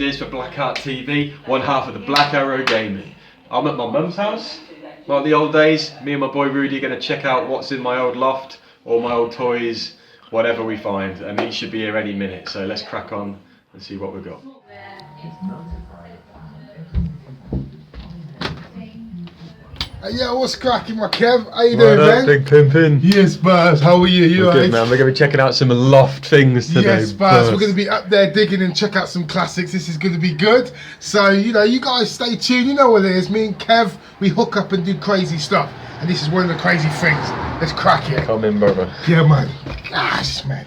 volunteers for Black Art TV, one half of the Black Arrow Gaming. I'm at my mum's house, like the old days. Me and my boy Rudi are going to check out what's in my old loft, all my old toys, whatever we find, and he should be here any minute, so let's crack on and see what we've got. Yeah, what's cracking, my Kev? How you doing, man? Big pimpin'. Yes, Buzz. How are you? You We're alright? good, man. We're going to be checking out some Loft things today. Yes, Buzz. We're going to be up there digging and check out some classics. This is going to be good. So, you know, you guys stay tuned. You know what it is. Me and Kev, we hook up and do crazy stuff. And this is one of the crazy things. Let's crack it. Come in, brother. Yeah, man. Gosh, man.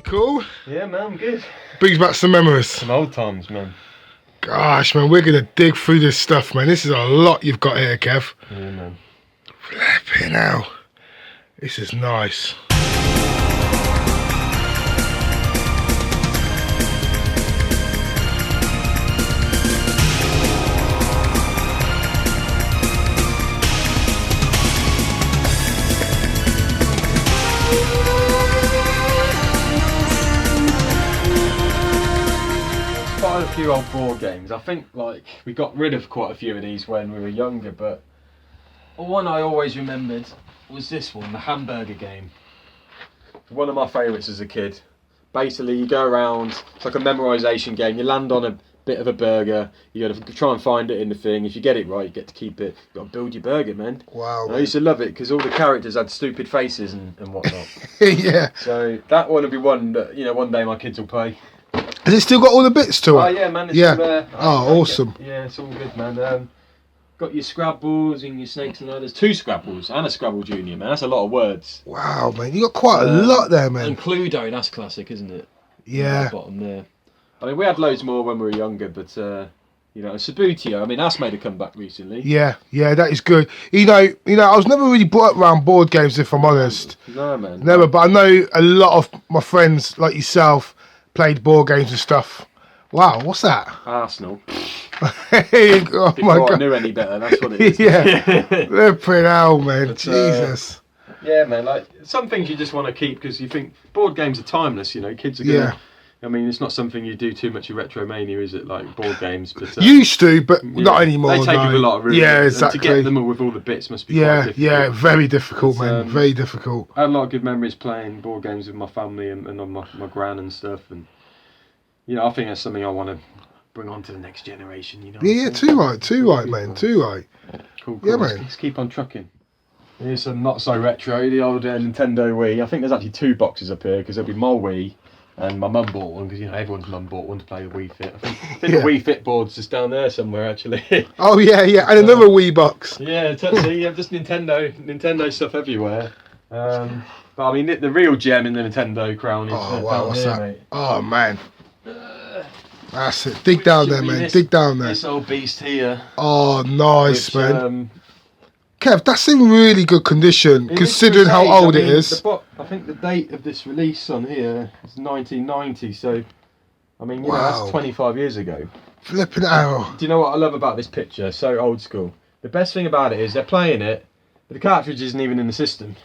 Cool? Yeah, man, I'm good. Brings back some memories. Some old times, man. Gosh, man, we're going to dig through this stuff, man. This is a lot you've got here, Kev. Yeah, man. Flipping hell. This is nice. Quite a few old board games. I think like we got rid of quite a few of these when we were younger, but one I always remembered was this one, the hamburger game. One of my favourites as a kid. Basically, you go around, it's like a memorisation game. You land on a bit of a burger, you got to try and find it in the thing. If you get it right, you get to keep it. You got to build your burger, man. Wow. I used to love it because all the characters had stupid faces and whatnot. Yeah. So that one will be one that, you know, one day my kids will play. Has it still got all the bits to it? Oh yeah, man. It's Yeah. All there. Oh, awesome. Yeah, it's all good, man. Got your Scrabbles and your Snakes and Ladders. 2 Scrabbles and a Scrabble Junior, man. That's a lot of words. Wow, man. You got quite a lot there, man. And Cluedo, that's classic, isn't it? Yeah. At the bottom there. I mean, we had loads more when we were younger, but you know, Subutio. I mean, that's made a comeback recently. Yeah, that is good. You know, I was never really brought up around board games, if I'm honest. No, man. Never, but I know a lot of my friends, like yourself, played board games and stuff. Wow, what's that? Arsenal. Oh Before my I God. knew any better, that's what it is. Yeah. Flipping hell, man. But, Jesus. Yeah, man. Like some things you just want to keep because you think board games are timeless. You know, kids are gonna. Yeah. I mean, it's not something you do too much of retromania, is it? Like board games, but Used to, but not anymore. They take up a no. lot of room. Yeah, And exactly. to get them all with all the bits must be quite Yeah, difficult. yeah, very difficult, But, man. Very difficult. I had a lot of good memories playing board games with my family and on my gran and stuff, and you know, I think that's something I want to bring on to the next generation. You know. Yeah, too right, man. Too right. Cool. Yeah, Let's, man. let's keep on trucking. Here's some not so retro, the old Nintendo Wii. I think there's actually 2 boxes up here because there'll be my Wii and my mum bought one because you know everyone's mum bought one to play the Wii Fit. I think Yeah. the Wii Fit board's just down there somewhere actually. Oh yeah, and another Wii box. Yeah, totally. Yeah, just Nintendo stuff everywhere. But I mean, the real gem in the Nintendo crown is Oh wow, down what's here, that? mate. Oh man. That's it. Dig down there, man. Dig down there. This old beast here. Oh, nice, which, man. Kev, that's in really good condition, it is considering for how its age. old I it mean, is. I think the date of this release on here is 1990, so I mean, you know, Wow. that's 25 years ago. Flipping out. Do you know what I love about this picture? So old school. The best thing about it is they're playing it, but the cartridge isn't even in the system.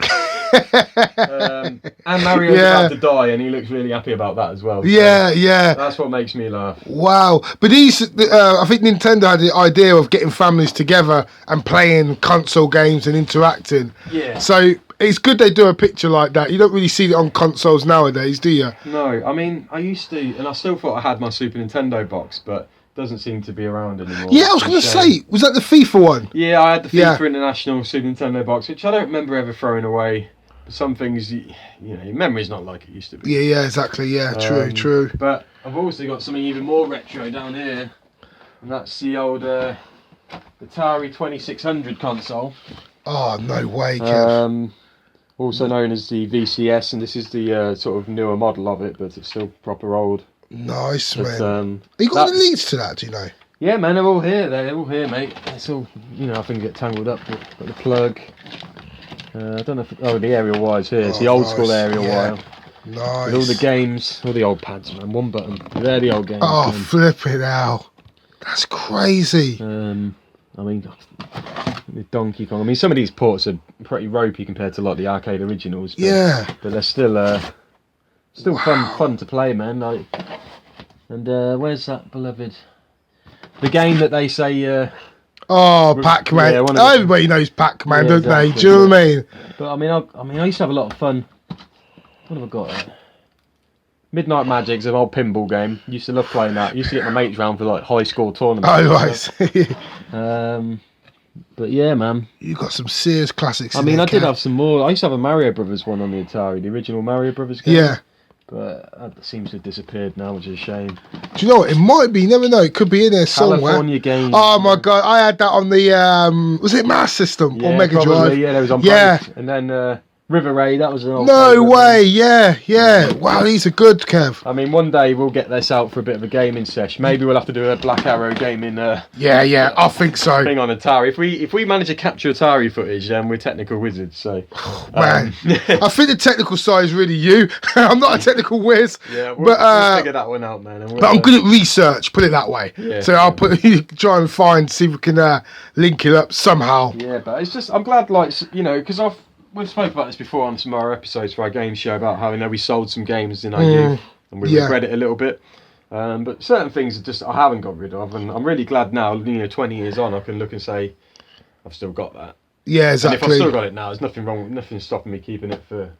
And Mario's Yeah. about to die, and he looks really happy about that as well. So Yeah. that's what makes me laugh. Wow. But I think Nintendo had the idea of getting families together and playing console games and interacting. Yeah. So it's good they do a picture like that. You don't really see it on consoles nowadays, do you? No, I mean, I used to, and I still thought I had my Super Nintendo box, but doesn't seem to be around anymore. Yeah, I was going to say, was that the FIFA one? Yeah, I had the FIFA Yeah. International Super Nintendo box, which I don't remember ever throwing away. But some things, you know, your memory's not like it used to be. Yeah, exactly. Yeah, true. But I've also got something even more retro down here, and that's the old Atari 2600 console. Oh, no way, Kev. Also known as the VCS, and this is the sort of newer model of it, but it's still proper old. Nice, But, man. You got the leads to that, do you know? Yeah, man, they're all here. They're all here, mate. It's all, you know, I think get tangled up. But got the plug. I don't know if the aerial wire's here. It's the old school aerial wire. Nice. With all the games, all the old pads, man. One button. They're the old games. Oh, man. flip it out. That's crazy. I mean, Donkey Kong. I mean, some of these ports are pretty ropey compared to like the arcade originals. But, Yeah. But they're still fun to play, man. Like, and where's that beloved? The game that they say. Oh, Pac-Man. Yeah, Everybody knows Pac-Man, Yeah, don't exactly, they? Do you know what I mean? But I mean, I used to have a lot of fun. What have I got? Midnight Magic's an old pinball game. Used to love playing that. Used to get my mates round for like high school tournaments. Oh, right. But yeah, man. You got some serious classics. I mean, I did have some more. I used to have a Mario Brothers one on the Atari, the original Mario Brothers game. Yeah. But that seems to have disappeared now, which is a shame. Do you know what? It might be. You never know. It could be in there somewhere. California Games. Oh my god! I had that on the was it Master System or Mega probably, Drive? Yeah, there was on Yeah. both. And then River Ray, that was an old No favourite, way! man. Yeah. Wow, these are good, Kev. I mean, one day we'll get this out for a bit of a gaming sesh. Maybe we'll have to do a Black Arrow gaming Yeah. I think so. thing on Atari. If we manage to capture Atari footage, then we're technical wizards. So, Man, I think the technical side is really you. I'm not a technical whiz. yeah, we'll figure that one out, man. But I'm good at research. Put it that way. Yeah, So I'll try and see if we can link it up somehow. Yeah, but it's just I'm glad, like, you know, because we've spoken about this before on some of our episodes for our game show about how, you know, we sold some games in our youth and we regret it a little bit. But certain things are just I haven't got rid of, and I'm really glad now, you know, 20 years on, I can look and say I've still got that. Yeah, And if I've exactly. still got it now, there's nothing wrong, nothing stopping me keeping it for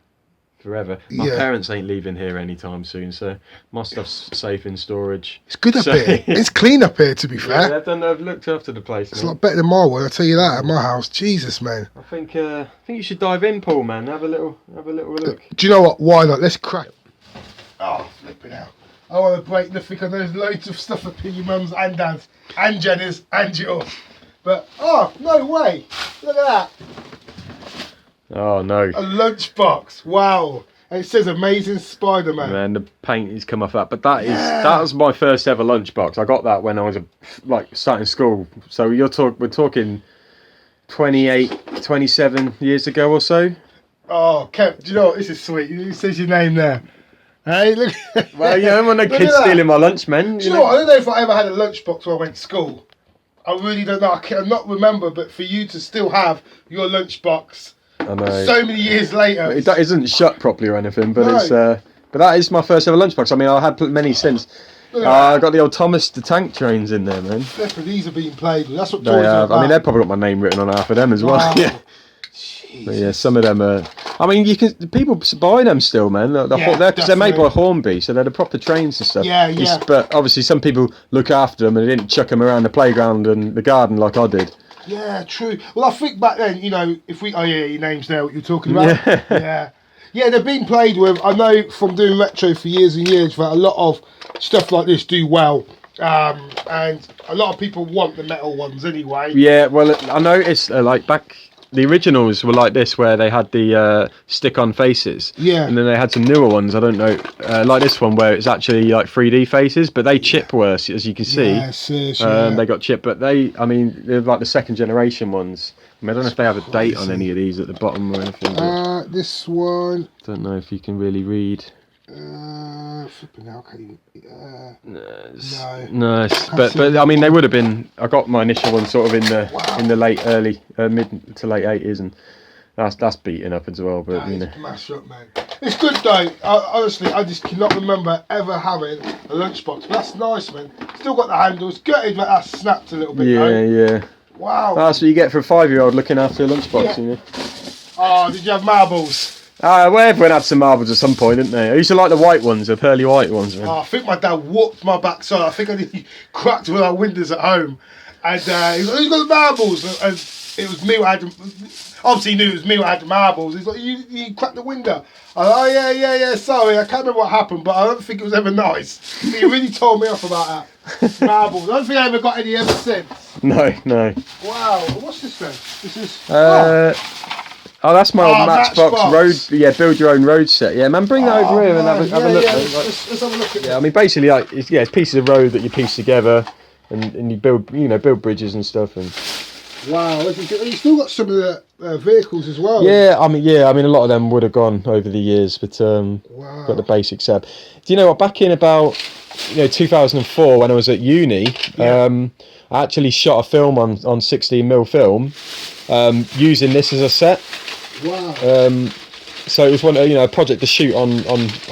forever. My parents ain't leaving here anytime soon, so my stuff's safe in storage. It's good up here. It's clean up here, to be fair. Yeah, they've looked after the place. It's a lot better than my one, I'll tell you that, at my house. Jesus, man. I think you should dive in, Paul, man. Have a little look. Do you know what? Why not? Let's crack. Oh, flip it out. I want to break nothing because there's loads of stuff up in your mum's and dad's and Jenny's and yours. But, oh, no way. Look at that. Oh no. A lunchbox. Wow. And it says Amazing Spider-Man. Man, the paint has come off that. But that was my first ever lunchbox. I got that when I was starting school. So we're talking 28, 27 years ago or so. Oh, Kev, do you know what? This is sweet. It says your name there. Hey, look. Well, yeah, I'm no kids stealing my lunch, man. Do you know what? I don't know if I ever had a lunchbox when I went to school. I really don't know. I cannot remember. But for you to still have your lunchbox I know. so many years later. It isn't shut properly or anything, but No. it's. But that is my first ever lunchbox. I mean, I had many since. I got the old Thomas the Tank Trains in there, man. Definitely, these are being played with. That's what They toys are have. about. I mean, they've probably got my name written on half of them as well. Wow. Yeah. But yeah, some of them are. I mean, people buy them still, man. They're because they're made by Hornby, so they're the proper trains and stuff. Yeah. But obviously, some people look after them and they didn't chuck them around the playground and the garden like I did. Yeah, true. Well, I think back then, you know, if we... Oh, yeah, your name's there, what you're talking about. Yeah. Yeah, they're being played with. I know from doing retro for years and years that a lot of stuff like this do well. And a lot of people want the metal ones anyway. Yeah, well, I noticed like back... The originals were like this, where they had the stick-on faces. Yeah. And then they had some newer ones, I don't know, like this one, where it's actually like 3D faces, but they chip worse, as you can see. Yes, They got chipped, but they're like the second generation ones. I mean, I don't know if they have a date on any of these at the bottom or anything. But this one... don't know if you can really read. Flipping out, can you... No, but I mean, they would have been. I got my initial one sort of in the mid to late 80s, and that's beaten up as well. But you know, mash up, man. It's good though. Honestly, I just cannot remember ever having a lunchbox. But that's nice, man. Still got the handles. Gutted, but that snapped a little bit. Yeah. Wow. That's what you get for a 5-year-old looking after a lunchbox, you know. Oh, did you have marbles? Well, everyone had some marbles at some point, didn't they? I used to like the white ones, the pearly white ones. Man. Oh, I think my dad whooped my backside. I think I cracked one of our windows at home. And he was like, who's got the marbles? And it was me who had them. Obviously, he knew it was me who had the marbles. He's like, you cracked the window. I was like, oh, yeah, sorry. I can't remember what happened, but I don't think it was ever nice. He really told me off about that. Marbles. I don't think I ever got any ever since. No. Wow. What's this then? This is... Oh, that's my old Matchbox Matchbox. road. Yeah, build your own road set. Yeah, man, bring that over here and have a look. Yeah. Let's have a look at it. I mean, basically, like, it's pieces of road that you piece together, and you build bridges and stuff. And Wow, this is good. And you still got some of the vehicles as well. Yeah, I mean, a lot of them would have gone over the years, but Wow. got the basic set. Do you know what? Back in about 2004, when I was at uni, I actually shot a film on 16mm film, using this as a set. Wow. So it was a project to shoot on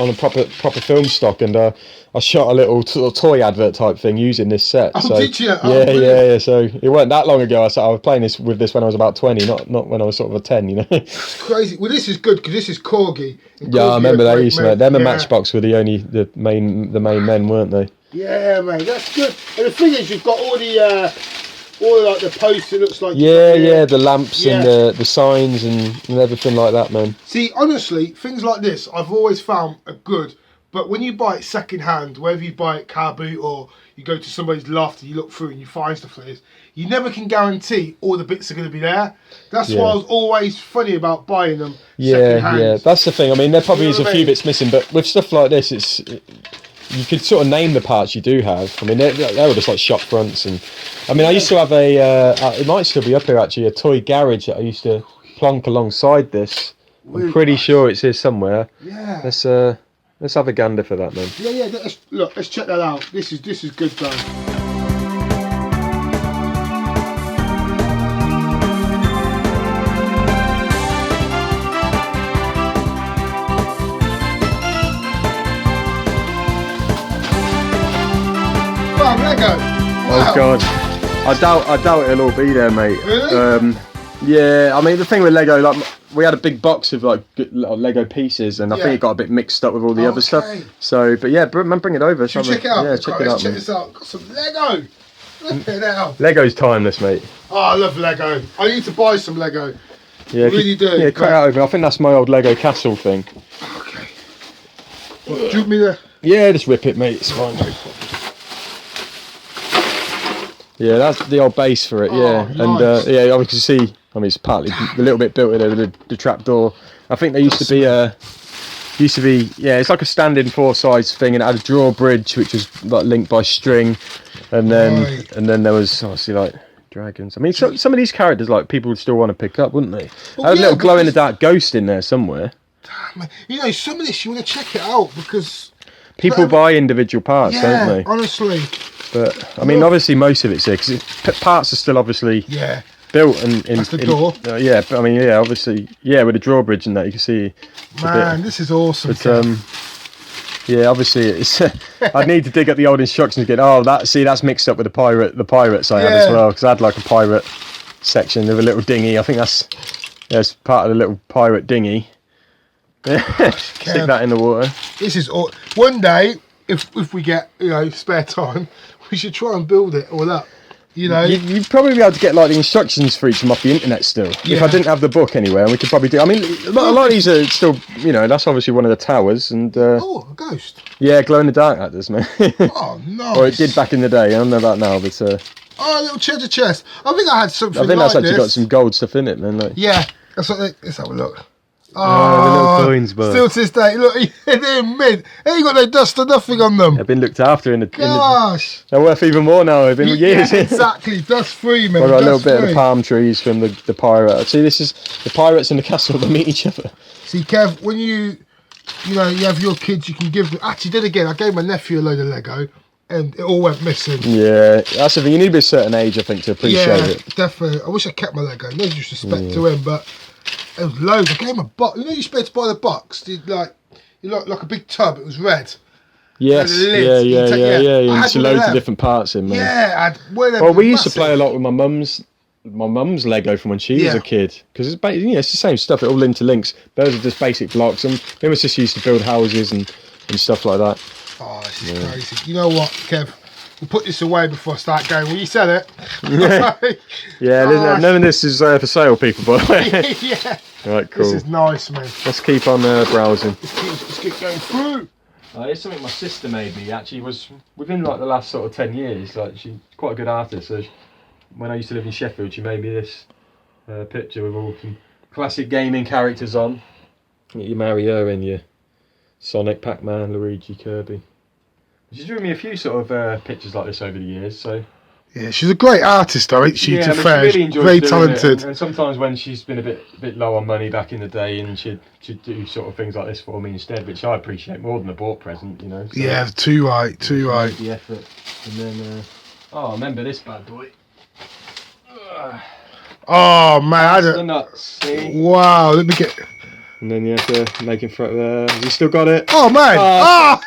a proper film stock, and I shot a little toy advert type thing using this set. Oh, so, did you? Yeah. So it wasn't that long ago. I was playing with this when I was about 20, not when I was sort of a 10. It's crazy. Well, this is good because this is Corgi. Yeah, I remember they used to make them. And Matchbox were the main men, weren't they? Yeah, mate, that's good. And the thing is, you've got all like the posts. It looks like the lamps and the signs and everything like that, man. See, honestly, things like this I've always found are good. But when you buy it second hand, whether you buy it car boot or you go to somebody's loft and you look through and you find stuff like this, you never can guarantee all the bits are going to be there. That's why I was always funny about buying them second hand. Yeah, that's the thing. I mean, there probably is a few bits missing, but with stuff like this, you could sort of name the parts you do have. I mean, they were just like shop fronts, and I mean, I used to have it might still be up here actually, a toy garage that I used to plonk alongside this. I'm pretty sure it's here somewhere. Yeah. Let's have a gander for that, man. Yeah. Let's check that out. This is good, though. Wow, Lego. Wow. Oh God, I doubt it'll all be there, mate. Really? Yeah, I mean the thing with Lego, like we had a big box of like Lego pieces, and I think it got a bit mixed up with all the other stuff. So, but yeah, man, bring it over. Should we check it out? Yeah, check it out. Check this out. Got some Lego. Look at that. Lego's timeless, mate. Oh, I love Lego. I need to buy some Lego. Yeah, really do. Yeah, crack it out over. I think that's my old Lego castle thing. Okay. What, do you want me to? Yeah, just rip it, mate. It's fine. Yeah, that's the old base for it. Yeah, nice. And I can see. I mean, it's partly a little bit built in there, the trap door. I think there used to be it's like a standing 4-sides thing, and it had a drawbridge which was like linked by string, and then there was obviously like dragons. I mean, some of these characters like people would still want to pick up, wouldn't they? Well, had a little glow in the dark ghost in there somewhere. Damn, some of this you want to check it out because people buy individual parts, don't they? Honestly. But I mean, obviously most of it's here because parts are still obviously built and that's the door. But I mean, obviously, with the drawbridge and that you can see. Man, this is awesome. But obviously it's. I'd need to dig up the old instructions again. Oh, that's mixed up with the pirates I had as well, because I had like a pirate section with a little dinghy. I think that's part of the little pirate dinghy. Stick that in the water. This is one day if we get spare time, we should try and build it all up. You'd probably be able to get like the instructions for each of them off the internet still. If I didn't have the book anywhere, and we could probably do. I mean, a lot of these are still, that's obviously one of the towers, and a ghost. Yeah, glow in the dark actors, man. Oh, nice. Or it did back in the day. I don't know about now, but a little treasure chest. I think I had something. I think that's actually this. got some gold stuff in it, man. Like. Yeah, let's have a look. The little coins, but still to this day, look, they're mint. They ain't got no dust or nothing on them. They've been looked after Gosh. They're worth even more now. They've been years. Yeah, exactly, dust free, man. I've got a little bit of the palm trees from the pirate. See, this is the pirates and the castle that meet each other. See, Kev, when you have your kids, you can give them. Actually, did again. I gave my nephew a load of Lego, and it all went missing. Yeah, that's the thing. You need to be a certain age, I think, to appreciate it. Yeah, definitely. I wish I kept my Lego. No disrespect to him, but. It was loads. I gave him a box. You used to buy the box. You like a big tub. It was red. Yes. Yeah. You had loads of different parts in, man. Yeah. We used to play a lot with my mum's Lego from when she was a kid, because it's it's the same stuff. It all interlinks. Those are just basic blocks, and my sister used to build houses and stuff like that. Oh, this is crazy. You know what, Kev? We'll put this away before I start going. Well, you said it. None of this is for sale, people, by the way. Yeah. Right, cool. This is nice, man. Let's keep on browsing. Let's keep going through. It's something my sister made me. Actually, was within like the last sort of 10 years. Like she's quite a good artist. So when I used to live in Sheffield, she made me this picture with all some classic gaming characters on. Your Mario and your Sonic, Pac-Man, Luigi, Kirby. She's given me a few sort of pictures like this over the years, so Yeah, she's a great artist, though, isn't she? Yeah, To but fair, she really enjoys very doing talented. it. And sometimes when she's been a bit low on money back in the day, and she'd do sort of things like this for me instead, which I appreciate more than a bought present, you know. So, Yeah, too right, too right. The effort, and then I remember this bad boy. Oh man, The nuts. See? Wow, let me get. And then you have to make him throw. Has he still got it? Oh man! Oh,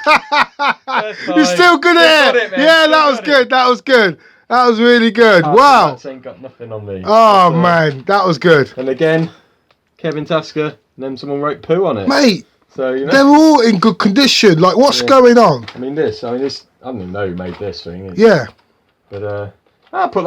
Oh, you're still good at it. Yeah, that was good. That was good. That was really good. Wow. Nuts ain't got nothing on me. Oh man, that was good. And again, Kevin Tasker, and then someone wrote poo on it. Mate, so you know, they're all in good condition. Like, what's going on? I mean, this. I don't even know who made this thing. Yeah. But I'll put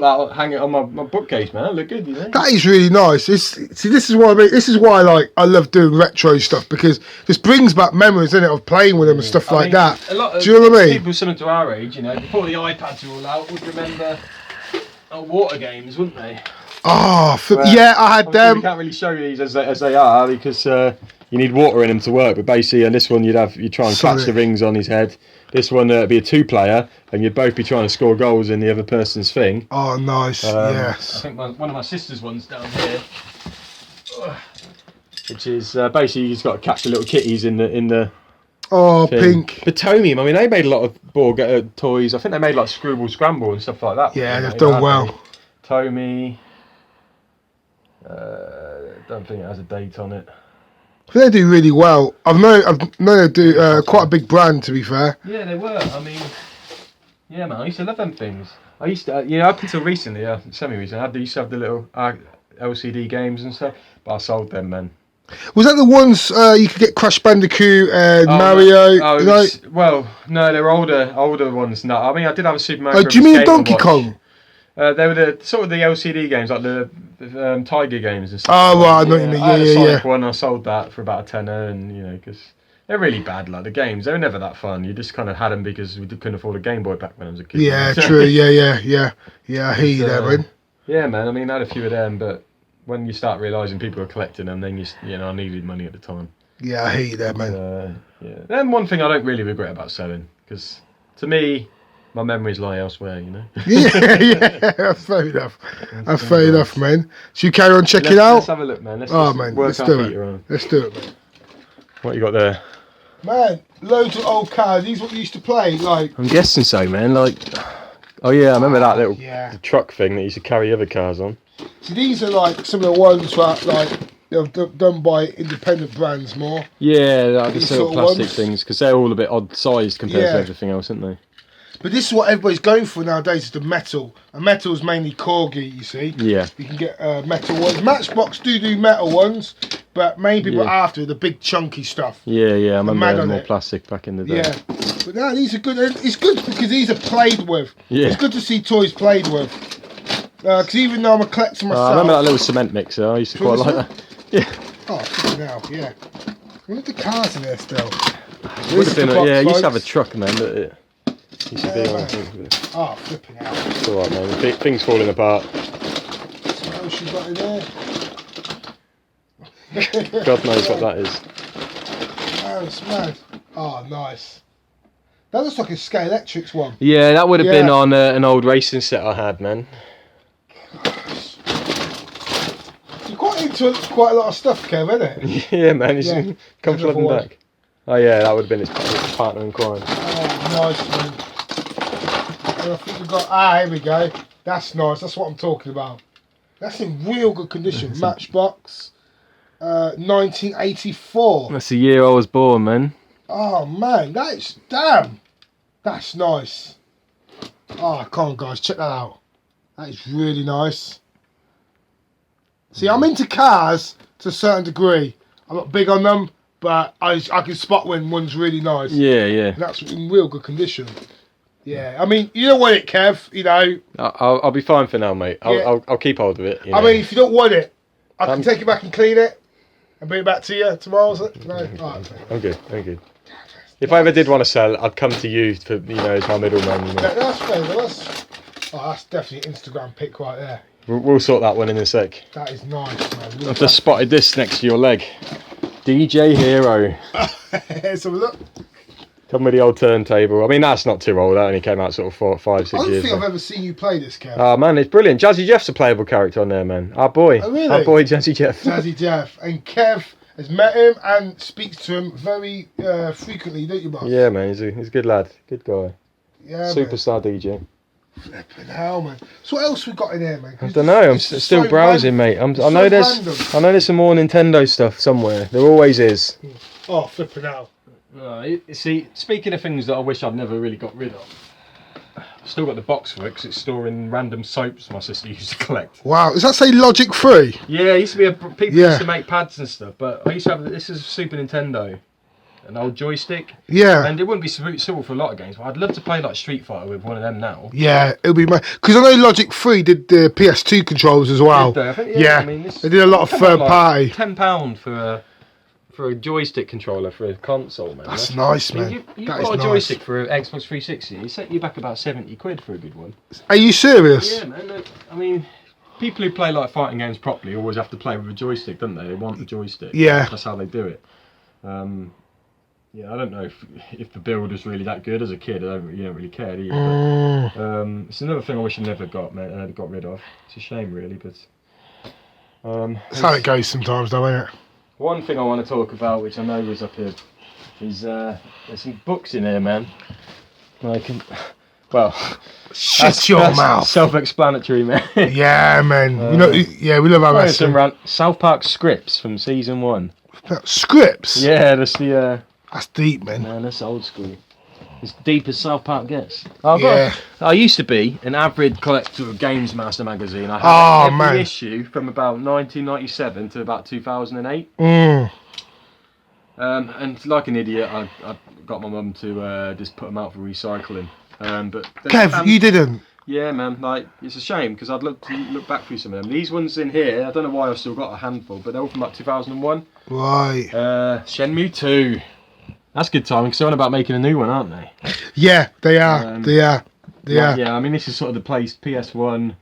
that, hang it on my bookcase, man. It'll look good, you know. That is really nice. This is what I mean. This is why I love doing retro stuff, because this brings back memories, innit, of playing with them and stuff like that. A lot of Do you know what I mean? people similar to our age, you know, before the iPads were all out, would remember water games, wouldn't they? Oh, yeah, I had them. We can't really show you these as they are because you need water in them to work. But basically, on this one, you try and catch the rings on his head. This one would be a 2-player, and you'd both be trying to score goals in the other person's thing. Oh, nice. Yes. I think one of my sister's ones down here, which is basically you just got to catch the little kitties in the. Oh, thing. pink. But Tomy, I mean, they made a lot of board toys. I think they made like Screwball Scramble and stuff like that. Yeah, they've done well. Tomy. Don't think it has a date on it. They do really well. I've known they do quite a big brand, to be fair. Yeah, they were. I mean, yeah, man, I used to love them things. I used to, up until recently, semi-recently, I used to have the little LCD games and stuff, but I sold them, man. Was that the ones you could get Crash Bandicoot and Mario? Well, no, they were older ones. No, I mean, I did have a Super Mario. Oh, do you mean Donkey Kong? They were the sort of the LCD games, like the Tiger games and stuff. Oh, right, I know what you mean. I had a Sonic yeah. one. I sold that for about a tenner, and you know, because they're really bad. Like the games, they were never that fun. You just kind of had them because we couldn't afford a Game Boy back when I was a kid. Yeah, true. Yeah. I hear you there, man. Yeah, man. I mean, I had a few of them, but when you start realising people are collecting them, then I needed money at the time. Yeah, I hear you there, man. Yeah. Then one thing I don't really regret about selling, because to me, my memories lie elsewhere, you know. yeah, that's fair enough. That's fair enough, man. Should you carry on checking out? Let's have a look, man. Let's do it. Let's do it, man. What you got there? Man, loads of old cars. These what we used to play, like. I'm guessing so, man. Like, oh yeah, I remember that little the truck thing that used to carry other cars on. So these are like some of the ones that like they're done by independent brands more. Yeah, like the sort of plastic ones. things, because they're all a bit odd sized compared to everything else, aren't they? But this is what everybody's going for nowadays, is the metal. And metal's mainly corgi, you see. Yeah. You can get metal ones. Matchbox do metal ones, but main people are after the big chunky stuff. Yeah, I remember having more plastic back in the day. Yeah. But now these are good. It's good because these are played with. Yeah. It's good to see toys played with. Because even though I'm a collector myself. I remember that little cement mixer. I used to quite like that. Yeah. Oh, hell, yeah. Look at the cars in there still. Would have been, I used to have a truck, man, but it used to be on. Oh, flipping out. It's alright, man. Things falling apart. What else you got in there? God knows what that is. Oh, it's mad. Oh, nice. That looks like a Scale Electrics one. Yeah, that would have been on an old racing set I had, man. You're quite into quite a lot of stuff, Kev, isn't it? Yeah, man. He's come flooding back. Oh, yeah, that would have been his partner in crime. Oh, nice, man. And I think we've got... here we go. That's nice. That's what I'm talking about. That's in real good condition. Matchbox. 1984. That's the year I was born, man. Oh, man. That is... Damn. That's nice. Oh, come on, guys. Check that out. That is really nice. See, I'm into cars to a certain degree. I'm not big on them, but I can spot when one's really nice. Yeah. And that's in real good condition. Yeah, I mean, you don't want it, Kev, you know. I'll be fine for now, mate. I'll keep hold of it. I mean, if you don't want it, I can take it back and clean it and bring it back to you tomorrow, is it? No? Right. I'm good. If I ever did want to sell, I'd come to you for, as my middleman. You know. That's fair. That's definitely an Instagram pic right there. We'll sort that one in a sec. That is nice, man. I've just spotted this next to your leg. DJ Hero. Let's have a look. Come with the old turntable. I mean, that's not too old. That only came out sort of 4, 5, 6 I don't years think ago. I've ever seen you play this, Kev. Oh man, it's brilliant. Jazzy Jeff's a playable character on there, man. Our boy. Oh, really? Our boy Jazzy Jeff. Jazzy Jeff. And Kev has met him and speaks to him very frequently, don't you, boss? Yeah, man. He's a good lad. Good guy. Yeah, Superstar DJ. Flipping hell, man. So what else we got in here, man? I don't know. I'm still browsing, mate. I know there's some more Nintendo stuff somewhere. There always is. Oh, flipping hell. See, speaking of things that I wish I'd never really got rid of, I've still got the box for it because it's storing random soaps my sister used to collect. Wow, does that say Logic Free? Yeah, it used to be people used to make pads and stuff, but I used to have this is Super Nintendo, an old joystick. Yeah. And it wouldn't be suitable for a lot of games, but I'd love to play like Street Fighter with one of them now. Yeah, it'll be my because I know Logic Free did the PS2 controllers as well. Did they? I think, yeah, I mean, they did a lot of third party. £10 for a joystick controller for a console, man. That's nice, man. You've got a joystick for an Xbox 360. It set you back about 70 quid for a good one. Are you serious? Yeah, man. I mean, people who play like fighting games properly always have to play with a joystick, don't they? They want the joystick. Yeah. That's how they do it. Yeah, I don't know if the build was really that good as a kid. You don't really care, do you? But, it's another thing I wish I never got rid of. It's a shame, really, but. That's how it goes sometimes, though, isn't it? One thing I want to talk about, which I know was up here, is there's some books in here, man. Shut your mouth. Self-explanatory, man. Yeah, man. We love our wrestling. Some South Park scripts from season 1. Scripts? Yeah, that's the. That's deep, man. Man, that's old school. As deep as South Park gets. I used to be an avid collector of Games Master magazine. I had every issue from about 1997 to about 2008. And like an idiot, I got my mum to just put them out for recycling. But Kev, you didn't? Yeah, man. Like, it's a shame because I'd look back through some of them. These ones in here, I don't know why I've still got a handful, but they're all from like 2001. Right. Shenmue 2. That's good timing because they're on about making a new one, aren't they? Yeah, they are. They are. Yeah, I mean, this is sort of the PS1,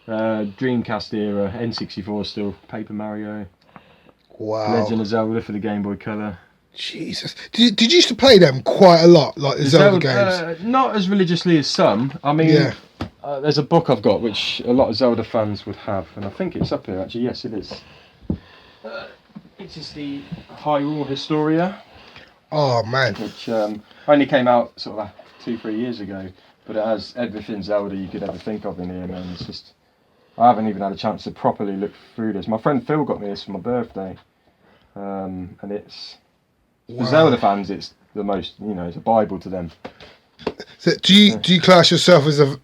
Dreamcast era, N64 still, Paper Mario. Wow. Legend of Zelda for the Game Boy Color. Jesus. Did you used to play them quite a lot, like the Zelda games? Not as religiously as some. I mean, there's a book I've got which a lot of Zelda fans would have, and I think it's up here actually. Yes, it is. It is the Hyrule Historia. Oh man. Which only came out sort of 2-3 years ago, but it has everything Zelda you could ever think of in here, man. It's just, I haven't even had a chance to properly look through this. My friend Phil got me this for my birthday, and it's for Zelda fans. It's the most, it's a Bible to them. So do you class yourself as a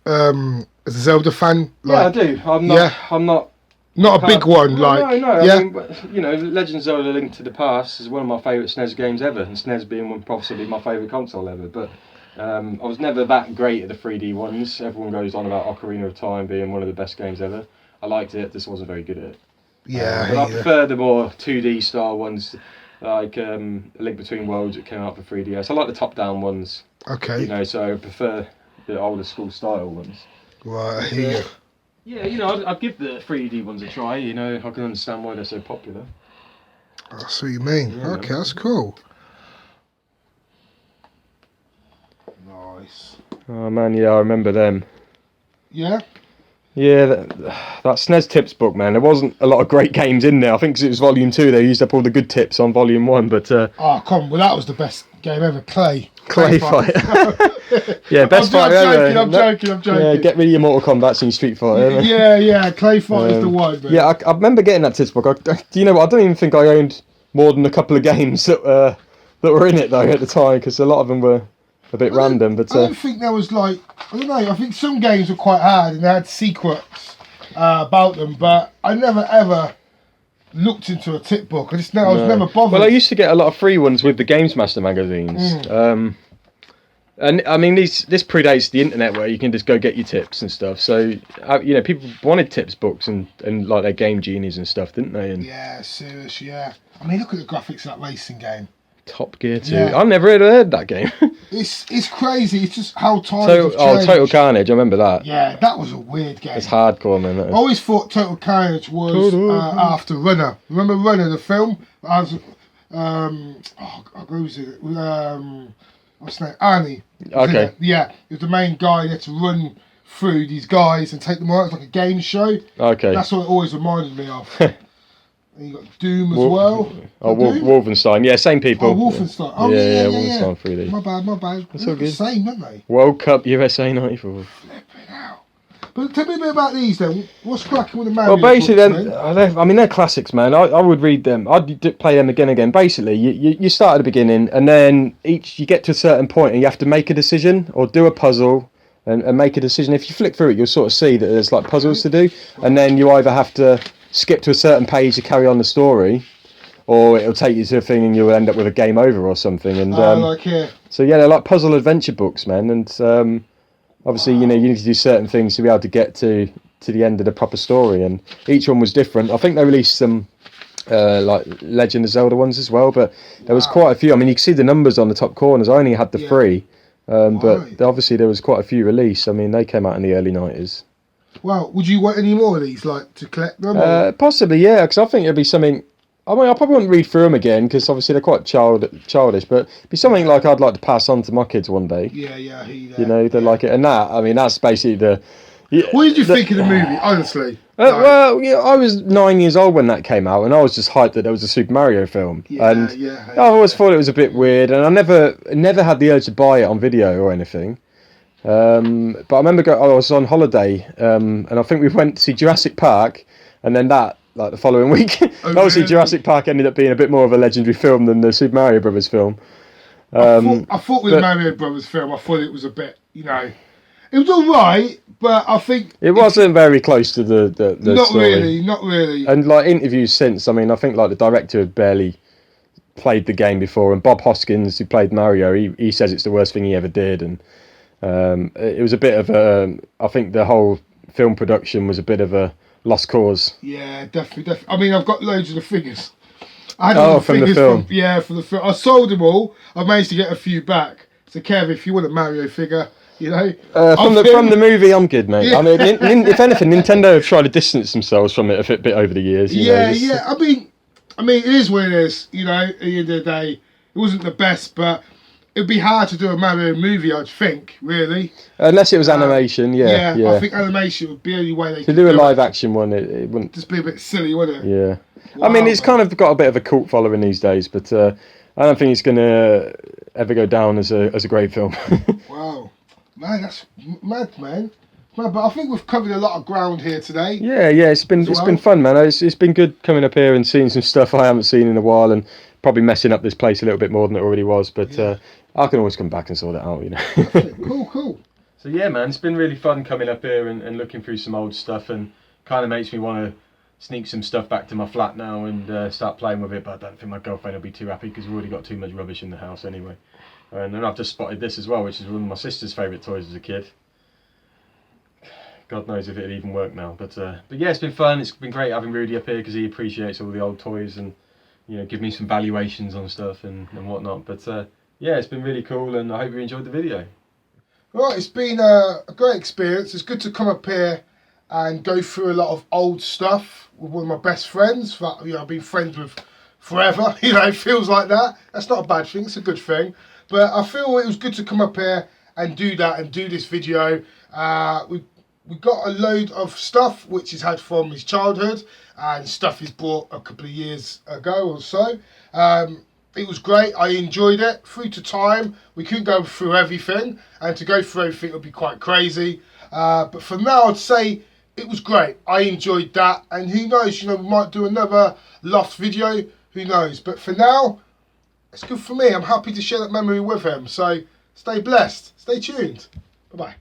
Zelda fan? Like, yeah, I do. I'm not. Yeah. I'm not. Not a big one, like. No. Yeah. I mean, Legend of Zelda: Link to the Past is one of my favourite SNES games ever, and SNES being possibly my favourite console ever. But I was never that great at the 3D ones. Everyone goes on about Ocarina of Time being one of the best games ever. I liked it, just wasn't very good at it. Yeah. But I prefer the more 2D style ones, like A Link Between Worlds that came out for 3DS. I like the top-down ones. Okay. So I prefer the older school style ones. Right. Yeah, I'd give the 3D ones a try. I can understand why they're so popular. That's what you mean. Yeah, okay, that's cool. Nice. Oh man, yeah, I remember them. Yeah? Yeah, that SNES tips book, man. There wasn't a lot of great games in there. I think 'cause it was Volume 2, they used up all the good tips on Volume 1, but... Oh, come on. Well, that was the best game ever. Clay Fight. Yeah, best fight ever. I'm joking. Yeah, get rid of your Mortal Kombat and your Street Fighter. Yeah, Clay Fight is the one. Man. Yeah, I remember getting that tips book. Do you know what? I don't even think I owned more than a couple of games that were in it, though, at the time, because a lot of them were a bit random. But I don't think there was, I don't know, I think some games were quite hard and they had secrets about them, but I never, ever looked into a tip book. I was never bothered. Well, I used to get a lot of free ones with the Games Master magazines. And I mean, this predates the internet where you can just go get your tips and stuff. So, people wanted tips books and like their Game Genies and stuff, didn't they? And yeah, seriously, yeah. I mean, look at the graphics of that racing game. Top Gear 2. Yeah. I've never heard that game. It's crazy. It's just how times have changed. Total Carnage. I remember that. Yeah, that was a weird game. It's hardcore, man. I always thought Total Carnage was after Runner. Remember Runner, the film? Who was it? what's his name? Arnie. Okay. Yeah, he was the main guy. He had to run through these guys and take them out. It's like a game show. Okay. That's what it always reminded me of. And you got Doom as well. Oh, Wolfenstein. Yeah, same people. Oh, Wolfenstein. Oh, yeah. Wolfenstein 3D. My bad. That's all good. The same, aren't they? World Cup USA 94. Flipping out. But tell me a bit about these then. What's cracking with the Mario Well, basically, books, I mean, they're classics, man. I would read them. I'd play them again and again. Basically, you start at the beginning, and then you get to a certain point, and you have to make a decision or do a puzzle and make a decision. If you flick through it, you'll sort of see that there's like puzzles to do, and then you either have to skip to a certain page to carry on the story, or it'll take you to a thing and you'll end up with a game over or something. And like here. So yeah, they're like puzzle adventure books, man. And obviously, you need to do certain things to be able to get to the end of the proper story. And each one was different. I think they released some like Legend of Zelda ones as well, but there was quite a few. I mean, you can see the numbers on the top corners. I only had the 3, but obviously there was quite a few released. I mean, they came out in the early 90s. Well, would you want any more of these, like, to collect them? Possibly, yeah, because I think it'd be something. I mean, I probably wouldn't read through them again because obviously they're quite childish, but it'd be something like I'd like to pass on to my kids one day. Yeah, I hear you there. You know, they like it, and I mean, that's basically the. Yeah, what did you think of the movie, honestly? Well, yeah, I was 9 years old when that came out, and I was just hyped that there was a Super Mario film. I always thought it was a bit weird, and I never had the urge to buy it on video or anything. But I remember I was on holiday, and I think we went to see Jurassic Park, and then like the following week, obviously Jurassic Park ended up being a bit more of a legendary film than the Super Mario Brothers film. I thought with the Mario Brothers film, I thought it was a bit, it was all right, but I think it wasn't very close to the not story. Not really. And like interviews since, I mean, I think like the director had barely played the game before, and Bob Hoskins, who played Mario, he says it's the worst thing he ever did, and it was a bit of a. I think the whole film production was a bit of a lost cause. Yeah, definitely. I mean, I've got loads of the figures. I had from the film. From the film. I sold them all. I managed to get a few back. So, Kev, if you want a Mario figure, from the movie, I'm good, mate. Yeah. I mean, if anything, Nintendo have tried to distance themselves from it a bit over the years. Yeah. I mean, it is what it is. At the end of the day, it wasn't the best, but it'd be hard to do a Mario movie, I'd think, really. Unless it was animation, yeah. I think animation would be the only way they could do a live action one. It wouldn't just be a bit silly, wouldn't it? Yeah. Wow, I mean, it's kind of got a bit of a cult following these days, but I don't think it's going to ever go down as a great film. Wow. Man, that's mad, man. But I think we've covered a lot of ground here today. Yeah, it's been fun, man. It's been good coming up here and seeing some stuff I haven't seen in a while, and probably messing up this place a little bit more than it already was. But I can always come back and sort it out, Cool. So yeah, man, it's been really fun coming up here and looking through some old stuff, and kind of makes me want to sneak some stuff back to my flat now and start playing with it. But I don't think my girlfriend will be too happy because we've already got too much rubbish in the house anyway. And then I've just spotted this as well, which is one of my sister's favourite toys as a kid. God knows if it'd even work now. But yeah, it's been fun. It's been great having Rudi up here because he appreciates all the old toys and give me some valuations on stuff and whatnot. But yeah, it's been really cool, and I hope you enjoyed the video. Right, it's been a great experience. It's good to come up here and go through a lot of old stuff with one of my best friends that I've been friends with forever. It feels like that. That's not a bad thing. It's a good thing. But I feel it was good to come up here and do that and do this video. We got a load of stuff which he's had from his childhood and stuff he's bought a couple of years ago or so. It was great. I enjoyed it. Through to time, we couldn't go through everything, and to go through everything would be quite crazy. But for now, I'd say it was great. I enjoyed that, and who knows? We might do another Loft video. Who knows? But for now, it's good for me. I'm happy to share that memory with him. So stay blessed. Stay tuned. Bye bye.